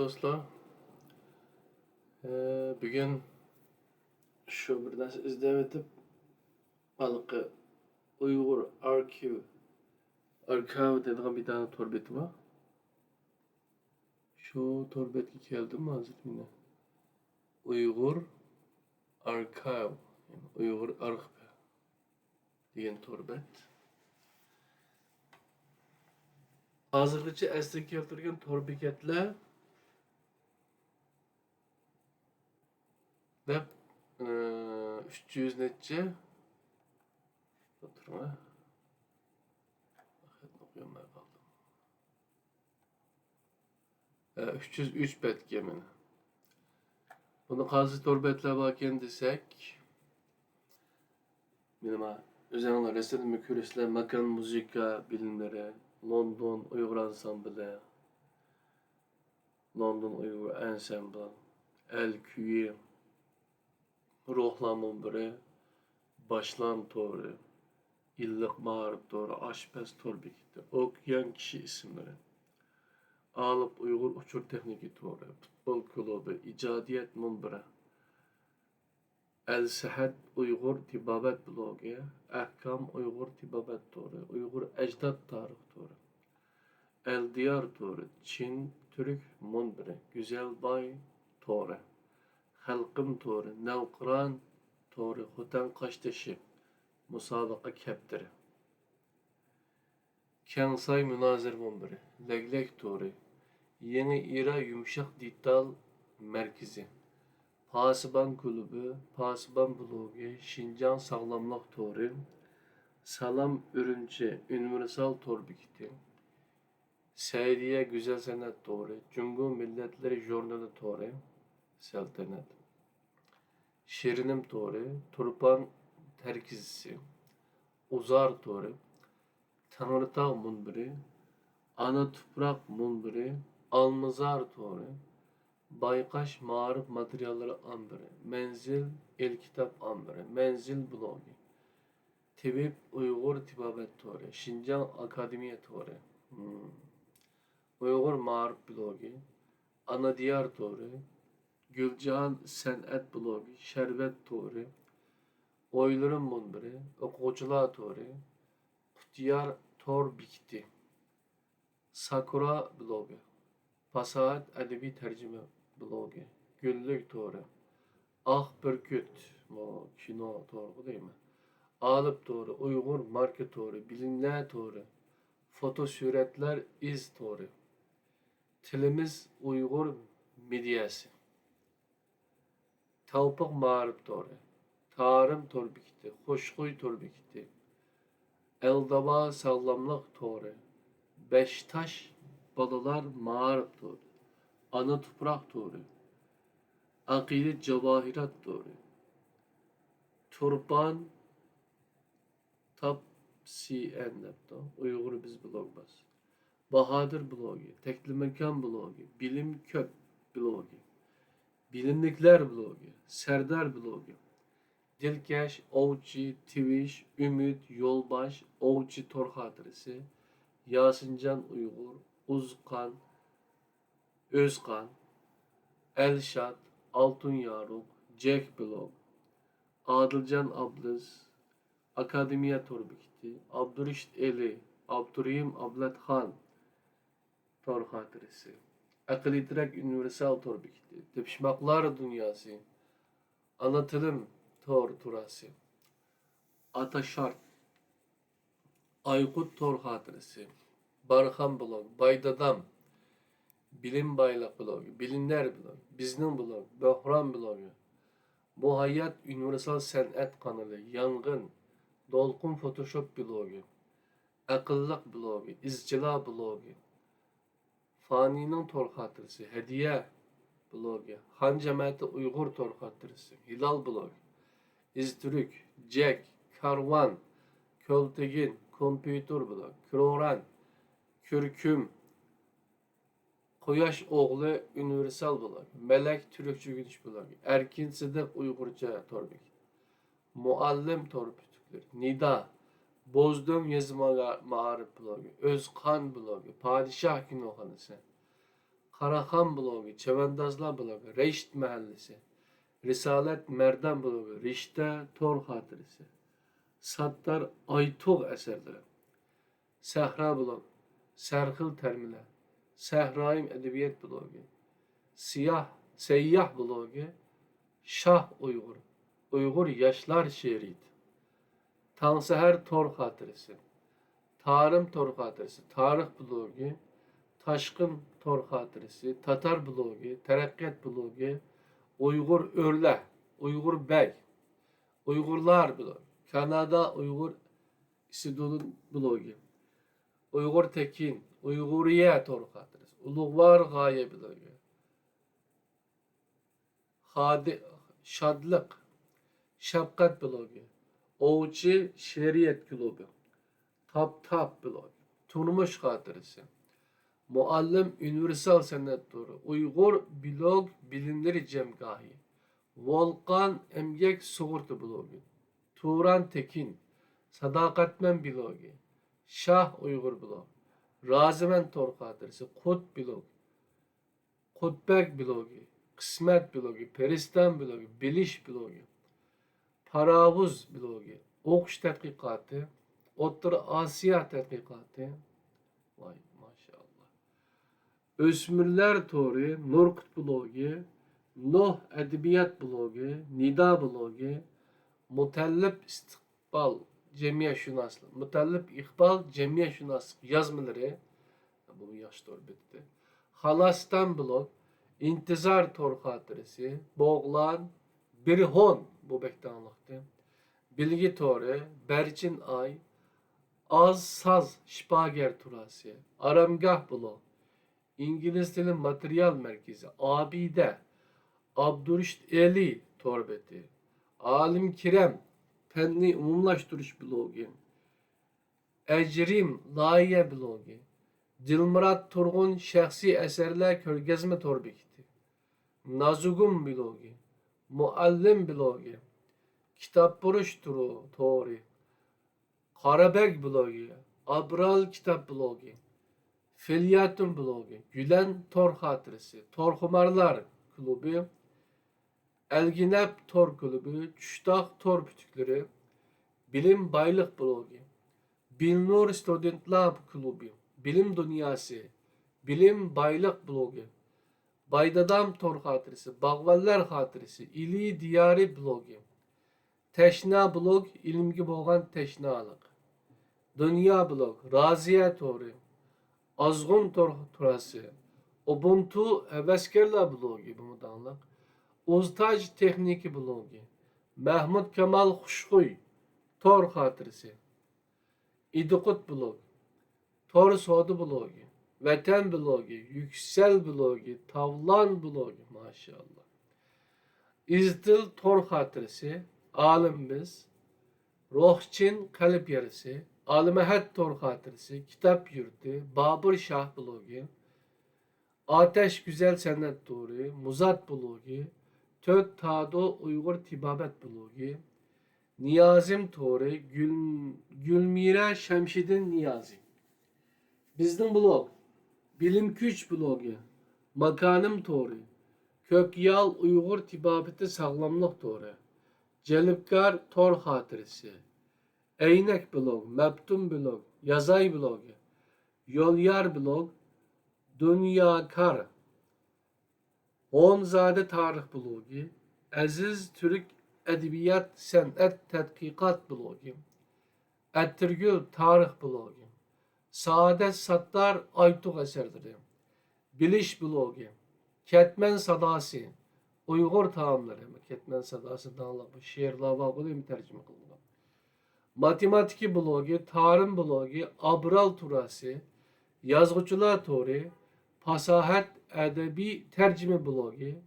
dostlar. Bugün şu bir narsa izleyip balqı Uyghur Archive dediğim bir tane torbeti var. Şu torbetki keldim hazır yine. Uyghur Archive, yani Uyghur Archive diyen torbet. Hazırlıkça esnek keltirgen torbeketler ve 300 netçe oturma. Okuyorum ben kaldım. 303 bet gemini. Bunu kazı torbetler bakken desek benim özellikle resim mükürüsler, makan müzika bilimleri, London Uygur Ansamblı, London Uygur Ensemble, El-Küyi, Ruhlamın biri, Başlan Toru, İllik Mağarip Toru, Aşpez Torbekiti, okuyan kişi isimleri. Alıp Uygur Uçur Tekniki Toru, Futbol Kulübü, İcadiyet Munbiri, El-Sehed Uygur Tibabet Blogu, Ahkam Uygur Tibabet Toru, Uygur Ecdat Tarih Toru, El Diyar Toru, Çin Türk Munbiri, Güzelbay Toru, Halkım Toru, Nevkıran Toru, Hutan Kaşteşi, Musabaka Keptiri, Kensay Münazir Munbiri, Leglek Toru, Yeni İra Yumuşak Dital Merkezi, Pasiban Kulübü, Pasiban Blogu, Şincan Sağlamlık Toru, Salam Ürümçi, Üniversal Torbekiti, Seydiye Güzel Sanat Toru, Cumhur Milletleri Jurnalı Toru, Seltenet, Şirinim Toru, Turpan Terkizisi, Uzar Toru, Tanrıtağ Munbiri, Ana Tuprak Munbiri, Almazar Toru, Baykaş Mağarip Materyalları Ambiri, Menzil El Kitap Ambiri, Menzil Blogu, Tibip Uygur Tibabet Toru, Şincan Akademiye Toru, Uygur Mağarip Blogu, Ana Diyar Toru, Gülcihan Sen'et Blogu, Şerbet Toru, Oyların Munbiri, Okucular Toru, Kutiyar Torbekiti, Sakura Blogu, Pasahat Edebi Tercüme Blogu, Güllük Toru, Ah Bürküt, kino Toru değil mi? Alıp Toru, Uygur Market Toru, Bilimler Toru, Foto Suretler İz Toru, Tilimiz Uygur Medyası, Tavpak Mağarip Toru, Tarım Torbekiti, Hoşkuy Torbekiti, Eldaba Sağlamlık Toru, Beştaş Balılar Mağarip Toru, Ana Toprak Toru, Akide Cavahirat Toru, Turban Tapsiyen'de Uygur Biz Blog bas. Bahadır Blogu, Teklimekan Blogu, Bilim Köp Blogu, Bilimlikler Blogu, Serdar Blogu, Dilkeş, Ovçi, Tiviş, Ümit, Yolbaş, Ovçi Torhatırısı, Yasincan Uygur, Uzkan, Özkan, Elşat, Altun Yaruk, Jack Blog, Adılcan Ablız, Akademiye Torbekiti, Abdurişt Eli, Abdurrahim Ablet Han Torhatırısı, Akılitirak Üniversal Torbekiti, Tepişmaklar Dünyası, Anlatılım Turası, Ataşart, Aykut Torhatırısı, Barhan Blog, Baydadam, Bilim Bayrak Blogu, Bilimler Blogu, Bizning Blog, Böhran Blogu, Muhayyat Üniversal Sanat kanalı, Yangın, Dolkun Photoshop Blogu, Akıllık Blogu, İzcila Blogu, Fani'nin Torhatırısı, Hediye Blogu, Han Cemaati Uygur Torhatırısı, Hilal Blogu, İztürk, Jack, Karvan, Költegin, Kompütür Blog, Kroran, Kürküm, Koyaş Oğlu Üniversal Blog, Melek Türkçü Güneş Blog, Erkin Sıdık Uygurca Torbek, Muallim Torbütükleri, Nida, Bozdum Yazı Mağarip Blogu, Özkan Blogu, Padişah Günahhanısı, Karahan blogu, Çevendazlar blogu, Reşit Mahallesi, Risalet Merdan blogu, Rişte Tor Hatırası, Sattar Aytog eserleri, Sehra blog, Serhil Termile, Sehraim Edebiyat blogu, Seyyah blogu, Şah Uygur, Uygur Yaşlar Şerit, Tanseher Tor Hatırası, Tarım Tor Hatırası, Tarih blogu, Taşkın Tor Hatırası, Tatar blogu, Terakkat blogu, Uygur Örle, Uygur Bey, Uygurlar blogu, Kanada Uygur İsidol'un blogu, Uygur Tekin, Uyguriye Tor Hatırası, Ulugvar Gaye blogu, Şadlık, Şefkat blogu, Ovçi Şeriyet Klubu, Tap blog, Turmuş Hatırası, Muallim Üniversal Senet Turu, Uygur Blog Bilimleri Cemgahi, Volkan Emgek Soğurtu blogu, Turan Tekin, Sadakatmen blogu, Şah Uygur blog, Razimen Tor Hatırası, Kut blog, Kutbek blogu, Kısmet blogu, Peristan blogu, Biliş blogu, Paravuz blogu, Okuş Tetkikatı, Otur Asya Tetkikatı, vay maşallah. Ösmürler Tori, Nurkut blogu, Nuh Edebiyat blogu, Nida blogu, Mutellip İstikbal Cemiye Şunaslık, Mutellip İkbal Cemiye Şunaslık yazmaları, bu yaş tor bitti. Halastan blog, İntizar Tor Hatırası, Boğlan, Birhon bu bektanlıktı. Bilgi Tori, Berçin Ay, Az Saz Şipager Turası, Aramgah blog, İngiliz Dili Materyal Merkezi, Abide, Abdurrüşt Eli Torbeti, Alim Kirem, Penni Umumlaştırış blogu, Ecrim Laiye blogu, Dilmurat Turgun Şahsi Eserler Körgezme Torbekti, Nazugum blogu, Muallim blogu, Kitap Buruş Tori, Karabek blogu, Abral Kitap blogu, Filyatun blogu, Gülen Tor Hatırası, Torhumarlar Klubu, Elginep Tor Kulübü, Çüştak Tor Pütükleri, Bilim Baylık blogu, Bilnur Studentlar Klubu, Bilim Dünyası, Bilim Baylık blogu, Baydadam Tor Hatırası, Bağvallar Hatırası, İli Diyari blogu, Teşna blog, ilimgi boğan teşnalık, Dünya blog, Raziye Tori, Azgun Tor Turası, Ubuntu Heveskerla blogu bu mudanlık, Uztaj Tekniki blogu, Mehmet Kemal Huşkuy, Tor Hatırası, İdikut blog, Tor Sodu blogu, Vatan blogu, Yüksel blogu, Tavlan blogu maşallah. İzdil Tor Hatırası, Alimbiz, Rohçin Kalp Yarısı, Alimehet Tor Hatırası, Kitap Yurdu, Babur Şah blogu, Ateş Güzel Senet Turi, Muzat blogu, Töt Tado Uygur Tibabet blogu, Niyazim Tori, Gülmire Şemşidin Niyazi. Bizden blog, Bilim Güç blogu, Makanım Tori, Kökyal Uygur Tibabeti Sağlamlık Tori, Celipkar Tor Hatırası, Eynek blog, Meptun blog, Yazay blogu, Yolyar blog, Dünyakar, Onzade Tarih blogu, Aziz Türk Edebiyat Sanat Tedkikat blogu, Ettirgül Tarih blogu, Saadet Sattar Aytuk eserleri, Biliş blogu, Ketmen Sadası, Uygur taamları, Ketmen Sadası dağla bu şiir lava bunu tercüme kıldı. Matematik blogu, Tarım blogu, Abral Turası, Yazgıcılar Tori, Pasahat Edebi Tercüme blogu,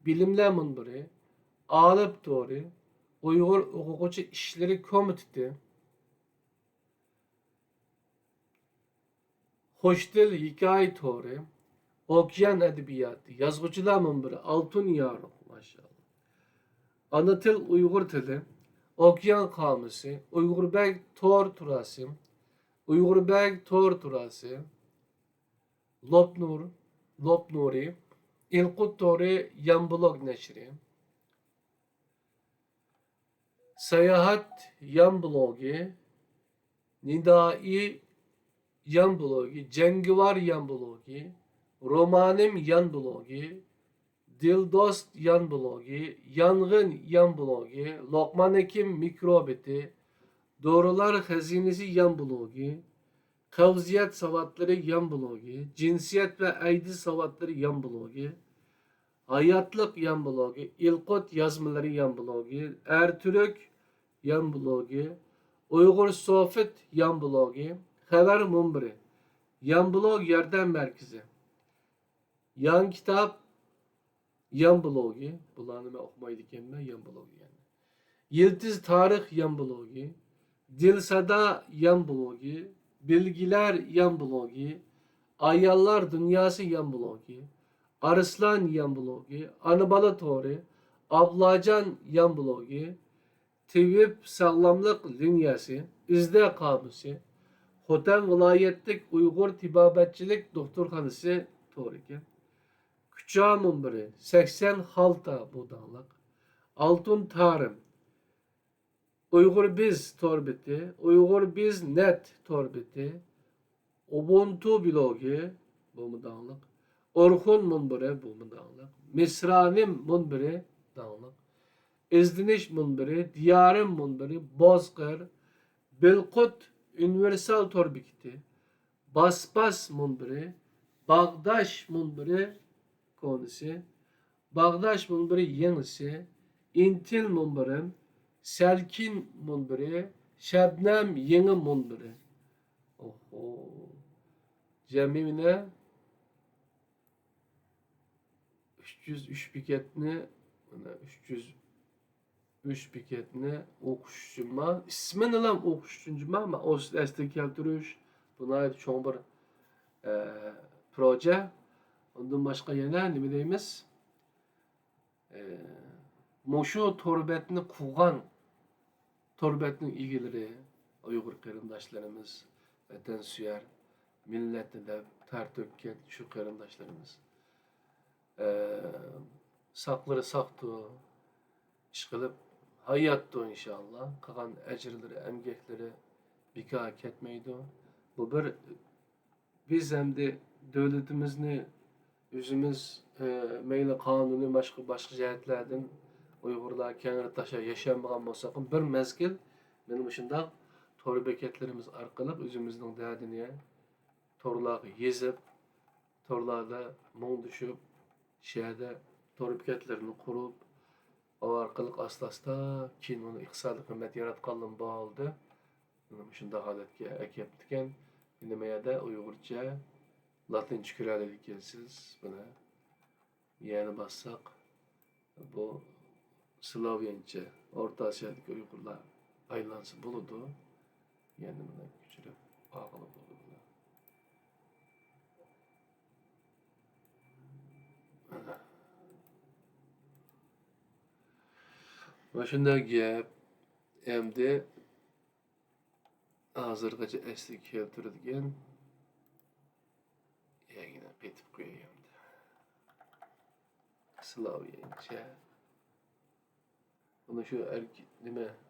Bilimler Munbiri, Alıp Tori, Uygur Hukukçu İşleri Komiteti, Hoşdil Hikaye Tori, Okyan Edebiyatı, Yazgıcılar Munbiri, Altun Yaruk maşallah. Anıtıl Uygur Dili, Okyan Kamusu, Uygurbek Tor Turası, Uygurbek Tor Turası, Lopnur, Lop Nuri, İlkut Tori Yan Blog Neşri, Seyahat Yan Blogi, Nidai Yan Blogi, Cengivar Yan Blogi, Romanim Yan Blogi, Dildost Yan Blogi, Yangın Yan Blogi, Lokman Hekim Mikrobiti, Doğrular Hazinesi Yan Blogi, Kavziyet Savatları Yan Blogi, Cinsiyet ve Eydi Savatları Yan Blogi, Hayatlık Yan Blogi, İlkot Yazmaları Yan Blogi, Ertürk Yan Blogi, Uygur Sohbet Yan Blogi, Haber Mumbiri, Yan Blog Yardım Merkezi, Yan Kitap Yan Blogi, bunları ben okumayı dikemem, Yan Blogi yani. Yıldız Tarih Yan Blogi, Dilsada Yan Blogi, Bilgiler Yan Blogi, Ayallar Dünyası Yan Blogi, Arslan Yan Blogi, Anıbalı Tori, Ablacan Yan Blogi, Tivip Sağlamlık Linyası, İzde Kamusu, Hoten Vilayetlik Uygur Tibabetçilik Doktorhanısı Toriki, Küçüğa Mumbiri, 80 Halta Budanlık, Altın Tarım, Uygur Biz Torbiti, Uygur Biz Net Torbiti, Ubuntu Blogi, bu mudanlık, Orhun Munbiri, bu mudanlık, Misranim Munbiri, dağlık, İzdiniş Munbiri, Diyarım Munbiri, Bozkır, Bilkut Universal Torbikiti, Basbas Munbiri, Bağdaş Munbiri konusu, Bağdaş Munbiri yenisi, İntil Munbiri, Selkin Munbiri, Şebnem Yeni Munbiri. Oho. Cemimine 303 piketini 303 piketini okuşcuma ismini lan okuşcuma ama o destek keltiriş buna ait çoğun bir proje. Ondan başka yana ne deyimiz? Moşu torbetini kuğan torbetinin ilgileri Uygur kırımdaşlarımız vatan süyer milletinde ter dökken şu kırımdaşlarımız sakları saktı iş kılıp hayattı inşallah kalan ecirleri emgekleri bika ketmeydi bu bir biz hem de devletimizni yüzümüz meyli kanuni başka cihetlerden Uygurlar kenara taşa yaşamayan bolsaq bir mezgil benim ışında toru beketlerimiz arkalıp özümüzün derdini torlarga yezip torlarda mung düşüp şehirde toru beketlerini kurup o arkalık asla keyin onu iqtisadi qimmat yaratganlığın bağıldı. Benim ışında halatga akeptiken nimeyada Uygurca Latince küreli dikensiz buna yani bassak bu Slavyanca, Orta Asya'daki Uygurlar aylansı buludu. Yani buna küçülüp ağılı buludu. Başında gep, emdi hazırgacha eslik keltirdigen yine petip koyayım. Slavyanca. Bunu şu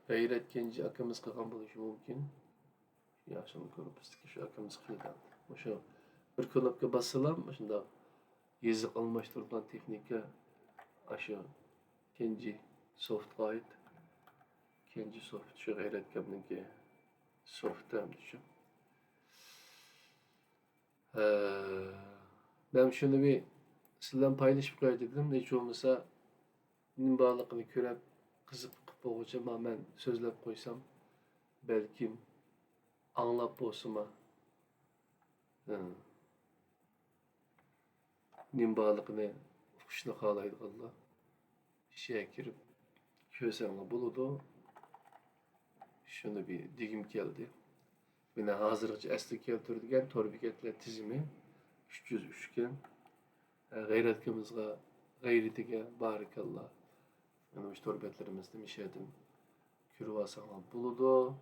gayret genci akımız kakan buluş mümkün. Yaşını görüp istik şu akımız kıyıdan. Şu bir kılıpka basılam, şunda yazık almıştırılan teknika aşağı genci soft gayet. Genci soft şu gayret kabinki soft'tan düşün. Ben şunu bir sizden paylaşıp koyayım. Hiç olmasa nimbalıqını körep kızıp boğuca ama ben sözlep koysam belki anlap bolsuma nimbalıqını okuşunu kalaydı Allah şeye kirip kösemle buludu şunu bir digim geldi bana hazırlıkçı eslik keltirdigen torbiketler tizimi 303 iken gayretkimizga gayretiga barikallah yani şu torbetlerimizde mişedim kürvasana buludu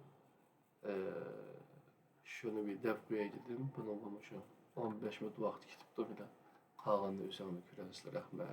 şunu bir dep koyay dedim bunun şu 15 minut vakti gitip de bir de Kağandı özüňni küräsli rahmat.